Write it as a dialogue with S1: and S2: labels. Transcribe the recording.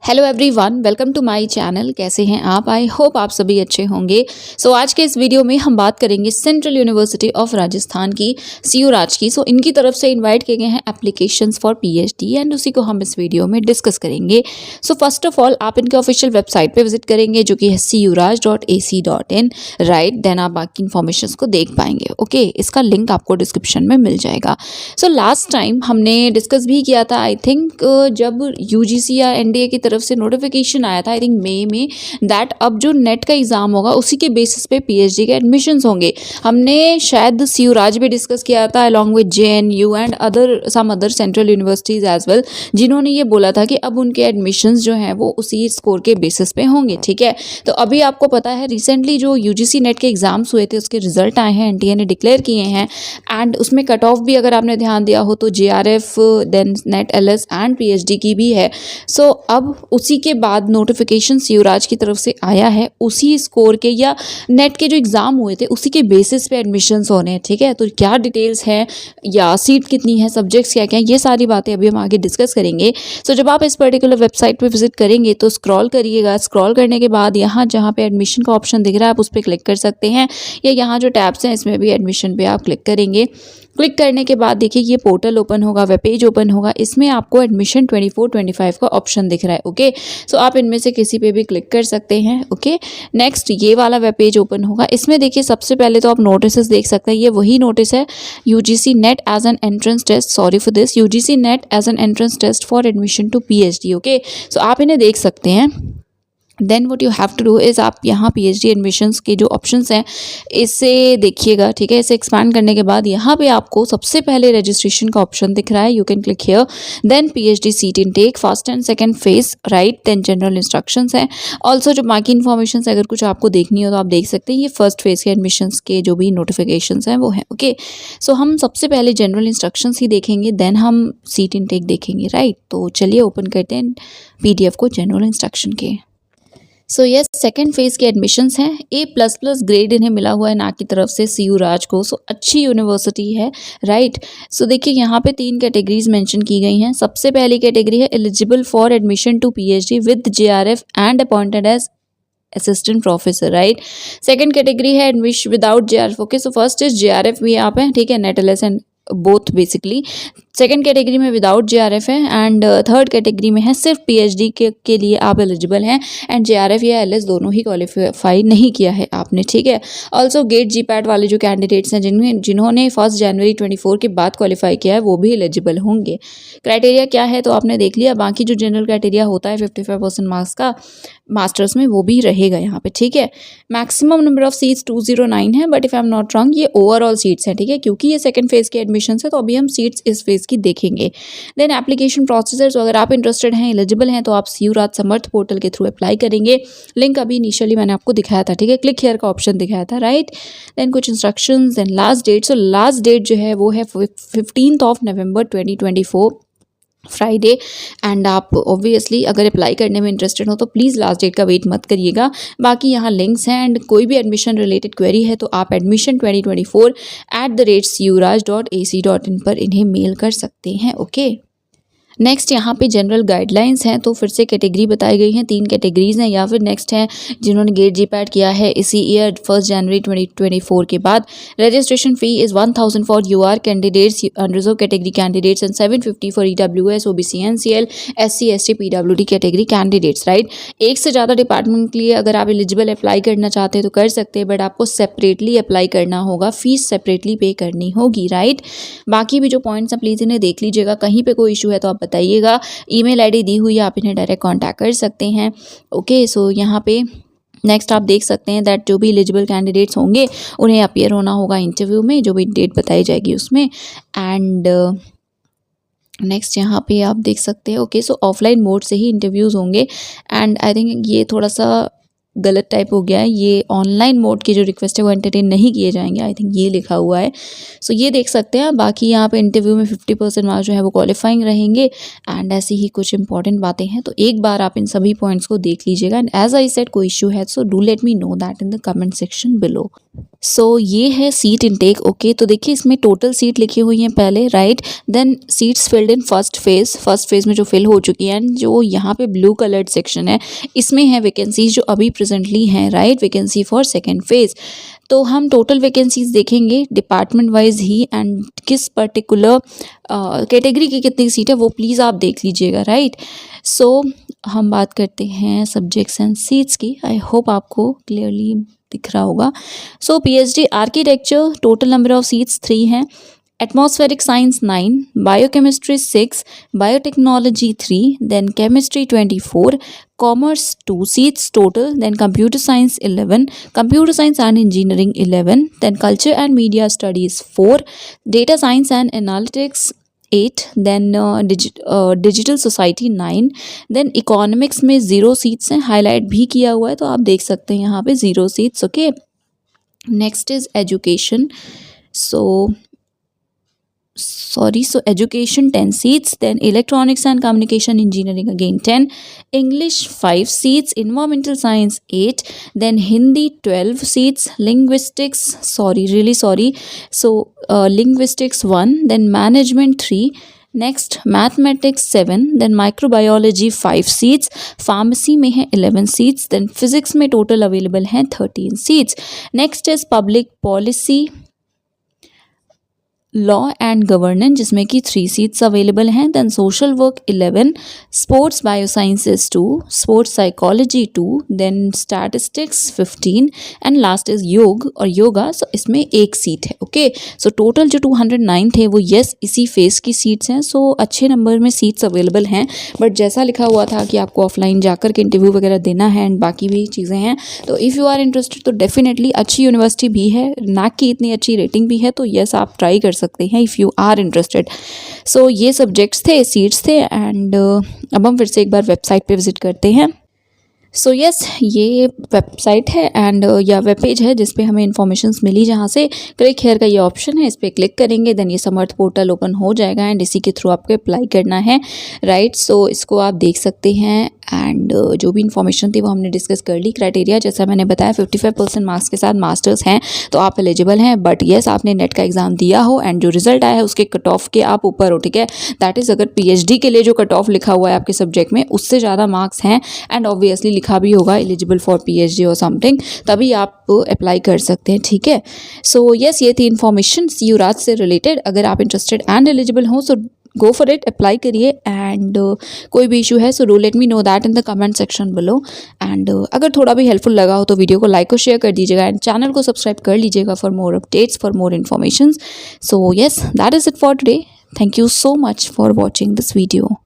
S1: Hello everyone, welcome to my channel. कैसे हैं आप? आई होप आप सभी अच्छे होंगे। आज के इस वीडियो में हम बात करेंगे सेंट्रल यूनिवर्सिटी ऑफ राजस्थान की, सीयू राज की। इनकी तरफ से इनवाइट किए गए हैं एप्लीकेशंस फॉर पीएचडी एंड उसी को हम इस वीडियो में डिस्कस करेंगे। फर्स्ट ऑफ ऑल आप इनके ऑफिशियल वेबसाइट पे विजिट करेंगे जो कि है curaj.ac.in, राइट। देन आप बाकी इन्फॉर्मेशन को देख पाएंगे। ओके, इसका लिंक आपको डिस्क्रिप्शन में मिल जाएगा। लास्ट टाइम हमने डिस्कस भी किया था, आई थिंक जब यूजीसी या एनडीए की तरफ से नोटिफिकेशन आया था, आई थिंक मई में, दैट अब जो नेट का एग्जाम होगा उसी के बेसिस पे पीएचडी के एडमिशंस होंगे। हमने शायद सीयू राज भी डिस्कस किया था along with JNU and some other central universities as well, जिन्होंने ये बोला था कि अब उनके एडमिशंस जो हैं वो उसी स्कोर के बेसिस पे होंगे। ठीक है, तो अभी आपको पता है रिसेंटली जो यूजीसी नेट के एग्जाम्स हुए थे उसके रिजल्ट आए हैं, एनटीए ने डिक्लेयर किए हैं एंड उसमें कट ऑफ भी अगर आपने ध्यान दिया हो तो JRF, then NET LS and PhD की भी है। अब उसी के बाद नोटिफिकेशन सीयू राज की तरफ से आया है, उसी स्कोर के या नेट के जो एग्जाम हुए थे उसी के बेसिस पे एडमिशंस होने हैं। ठीक है, तो क्या डिटेल्स हैं या सीट कितनी है, सब्जेक्ट्स क्या क्या हैं, ये सारी बातें अभी हम आगे डिस्कस करेंगे। जब आप इस पर्टिकुलर वेबसाइट पे विजिट करेंगे तो स्क्रॉल करिएगा। स्क्रॉल करने के बाद यहाँ जहाँ पे एडमिशन का ऑप्शन दिख रहा है आप उस पर क्लिक कर सकते हैं, या यहाँ जो टैब्स हैं इसमें भी एडमिशन पे आप क्लिक करेंगे। क्लिक करने के बाद देखिए ये पोर्टल ओपन होगा, वेब पेज ओपन होगा। इसमें आपको एडमिशन 24-25 का ऑप्शन दिख रहा है। ओके, आप इनमें से किसी पे भी क्लिक कर सकते हैं। ओके, नेक्स्ट ये वाला वेब पेज ओपन होगा। इसमें देखिए सबसे पहले तो आप नोटिस देख सकते हैं, ये वही नोटिस है, UGC NET as an entrance test, sorry for this, UGC NET as an entrance test for admission to PhD. Okay, आप इन्हें देख सकते हैं। Then what you have to do is आप यहाँ पीएचडी एडमिशन्स के जो ऑप्शंस हैं इसे देखिएगा। ठीक है, इसे एक्सपैंड करने के बाद यहाँ पे आपको सबसे पहले रजिस्ट्रेशन का ऑप्शन दिख रहा है, you can click here. Then PhD seat intake, first and second phase, right. Then general instructions हैं। ऑल्सो जो बाकी इन्फॉर्मेशन अगर कुछ आपको देखनी हो तो आप देख सकते हैं। ये फर्स्ट फेज के एडमिशन्स के जो भी नोटिफिकेशंस हैं वो हैं। ओके, हम सबसे पहले जनरल इंस्ट्रक्शंस ही देखेंगे, देन हम सीट इनटेक देखेंगे, राइट। तो चलिए ओपन करते हैं पीडीएफ को जनरल इंस्ट्रक्शन के। यस, सेकेंड फेज के एडमिशन्स हैं। A++ ग्रेड इन्हें मिला हुआ है ना की तरफ से सीयू राज को। अच्छी यूनिवर्सिटी है, राइट। देखिए यहाँ पे 3 कैटेगरीज मेंशन की गई हैं। सबसे पहली कैटेगरी है eligible for admission to PhD with JRF and appointed as assistant professor, right. Second category है admission without JRF. Okay, first is JRF भी यहाँ पे, ठीक है, NET LS and both basically. Second category में विदाउट जेआरएफ है and third category में है सिर्फ पीएचडी के लिए आप एलिजिबल हैं एंड जेआरएफ या एलएस दोनों ही क्वालिफाई नहीं किया है आपने। ठीक है, ऑल्सो गेट जीपैट वाले जो कैंडिडेट्स हैं जिन्होंने 1 जनवरी 24 के बाद क्वालिफाई किया है वो भी एलिजिबल होंगे। क्राइटेरिया क्या है तो आपने देख लिया। बाकी जो जनरल क्राइटेरिया होता है 55% मार्क्स का मास्टर्स में वो भी रहेगा यहाँ पे। ठीक है, मैक्सिमम नंबर ऑफ सीट्स 209 है, but if I am not wrong ये ओवरऑल सीट्स हैं। ठीक है, क्योंकि ये सेकंड फेज के एडमिशन है तो अभी हम सीट्स इस फेज की देखेंगे। देन एप्लीकेशन प्रोसीजर, अगर आप इंटरेस्टेड हैं, एलिजिबल हैं तो आप सीयू राज समर्थ पोर्टल के थ्रू अप्लाई करेंगे। लिंक अभी इनिशियली मैंने आपको दिखाया था, ठीक है, क्लिक हियर का ऑप्शन दिखाया था, राइट। देन कुछ instructions, then last date. Last date जो है वो है 15 नवंबर 2024 फ्राइडे। एंड आप ऑब्वियसली अगर अप्लाई करने में इंटरेस्टेड हो तो प्लीज़ लास्ट डेट का वेट मत करिएगा। बाकी यहाँ लिंक्स हैं एंड कोई भी एडमिशन रिलेटेड क्वेरी है तो आप admission2024@curaj.ac.in पर इन्हें मेल कर सकते हैं। ओके, नेक्स्ट यहाँ पे जनरल गाइडलाइंस हैं। तो फिर से कैटेगरी बताई गई हैं, 3 कैटेगरीज हैं। या फिर नेक्स्ट है जिन्होंने गेट जीपैट किया है इसी ईयर 1 जनवरी 2024 के बाद। Registration fee is 1000 for UR candidates, unreserved category candidates and 750 for EWS, OBC, NCL, SC, ST, PWD category candidates, right. एक से ज़्यादा डिपार्टमेंट के लिए अगर आप एलिजिबल अप्लाई करना चाहते हैं तो कर सकते हैं, बट आपको सेपरेटली अप्लाई करना होगा, फीस सेपरेटली पे करनी होगी, राइट। बाकी भी जो पॉइंट्स हैं प्लीज़ इन्हें देख लीजिएगा। कहीं पर कोई इशू है तो आप बताइएगा। ईमेल आईडी दी हुई है, आप इन्हें डायरेक्ट कांटेक्ट कर सकते हैं। ओके, यहाँ पे नेक्स्ट आप देख सकते हैं दैट जो भी एलिजिबल कैंडिडेट्स होंगे उन्हें अपीयर होना होगा इंटरव्यू में, जो भी डेट बताई जाएगी उसमें। एंड नेक्स्ट यहाँ पे आप देख सकते हैं। ओके, ऑफलाइन मोड से ही इंटरव्यूज़ होंगे एंड आई थिंक ये थोड़ा सा गलत टाइप हो गया है, ये ऑनलाइन मोड की जो रिक्वेस्ट है वो एंटरटेन नहीं किए जाएंगे, आई थिंक ये लिखा हुआ है। ये देख सकते हैं। बाकी यहाँ पे इंटरव्यू में 50% मार्क्स जो है वो क्वालिफाइंग रहेंगे एंड ऐसी ही कुछ इंपॉर्टेंट बातें हैं। तो एक बार आप इन सभी पॉइंट्स को देख लीजिएगा एंड एज आई सेड कोई इशू है so do let me know that in the comment section below. So ये है सीट इनटेक। ओके, तो देखिए इसमें टोटल सीट लिखी हुई हैं पहले, right. Then seats filled in first phase में जो फिल हो चुकी हैं, एंड जो यहाँ पे ब्लू कलर्ड सेक्शन है इसमें है वैकेंसीज जो अभी प्रेजेंटली हैं, right. Vacancy for second phase. तो हम टोटल वैकेंसीज देखेंगे डिपार्टमेंट वाइज ही, एंड किस पर्टिकुलर कैटेगरी की कितनी सीट है वो प्लीज़ आप देख लीजिएगा, राइट। सो हम बात करते हैं सब्जेक्ट्स एंड सीट्स की। आई होप आपको क्लियरली दिख रहा होगा। So PhD architecture, total number of seats 3 हैं। Atmospheric science 9, biochemistry 6, biotechnology 3, then chemistry 24, commerce 2 seats total, then computer science 11, computer science and engineering 11, then culture and media studies 4, data science and analytics 8, then digital society 9, then economics में 0 seats हैं, highlight भी किया हुआ है तो आप देख सकते हैं यहाँ पे 0 seats. Okay, next is education. So education 10 seats, then electronics and communication engineering again 10, English 5 seats, environmental science 8, then Hindi 12 seats, linguistics, linguistics 1, then management 3, next mathematics 7, then microbiology 5 seats, pharmacy में है 11 seats, then physics में total available हैं 13 seats. Next is public policy, law and governance जिसमें कि 3 seats available हैं, then social work 11, sports biosciences 2, sports psychology 2, then statistics 15, and last is योग और योगा। सो इसमें 1 सीट है। ओके, सो टोटल जो 209 थे वो इसी फेज की सीट्स हैं। सो अच्छे नंबर में सीट्स अवेलेबल हैं, बट जैसा लिखा हुआ था कि आपको ऑफलाइन जाकर के इंटरव्यू वगैरह देना है एंड बाकी भी चीज़ें हैं, तो इफ़ यू आर इंटरेस्टेड तो डेफिनेटली अच्छी यूनिवर्सिटी भी है, NAC की इतनी अच्छी रेटिंग भी है, तो आप ट्राई कर सकते हैं इफ़ यू आर इंटरेस्टेड। सो ये सब्जेक्ट्स थे, सीट्स थे, एंड अब हम फिर से एक बार वेबसाइट पे विजिट करते हैं। सो ये वेबसाइट है एंड या वेब पेज है जिस पे हमें इन्फॉर्मेशंस मिली, जहाँ से क्लिक हेयर का ये ऑप्शन है, इस पर क्लिक करेंगे, देन ये समर्थ पोर्टल ओपन हो जाएगा एंड इसी के थ्रू आपको अप्लाई करना है, राइट। सो इसको आप देख सकते हैं एंड जो भी इन्फॉर्मेशन थी वो हमने डिस्कस कर ली। क्राइटेरिया जैसा मैंने बताया 55% मार्क्स के साथ मास्टर्स हैं तो आप एलिजिबल हैं, बट आपने नेट का एग्ज़ाम दिया हो एंड जो रिजल्ट आया है उसके कट ऑफ के आप ऊपर हो, ठीक है। दैट इज़ अगर PhD के लिए जो कट ऑफ लिखा हुआ है आपके सब्जेक्ट में उससे ज़्यादा मार्क्स हैं एंड ऑब्वियसली लिखा भी होगा एलिजिबल फॉर PhD और समथिंग, तभी आप अप्लाई कर सकते हैं, ठीक है। सो ये थी इन्फॉर्मेशन CU राज से रिलेटेड। अगर आप इंटरेस्टेड एंड एलिजिबल हो सो गो फॉर इट, अप्लाई करिए एंड कोई भी इशू है so do let me know that in the comment section below. And अगर थोड़ा भी हेल्पफुल लगा हो तो वीडियो को लाइक और शेयर कर दीजिएगा एंड चैनल को सब्सक्राइब कर लीजिएगा for more updates, for more information. So that is it for today. Thank you so much for watching this video.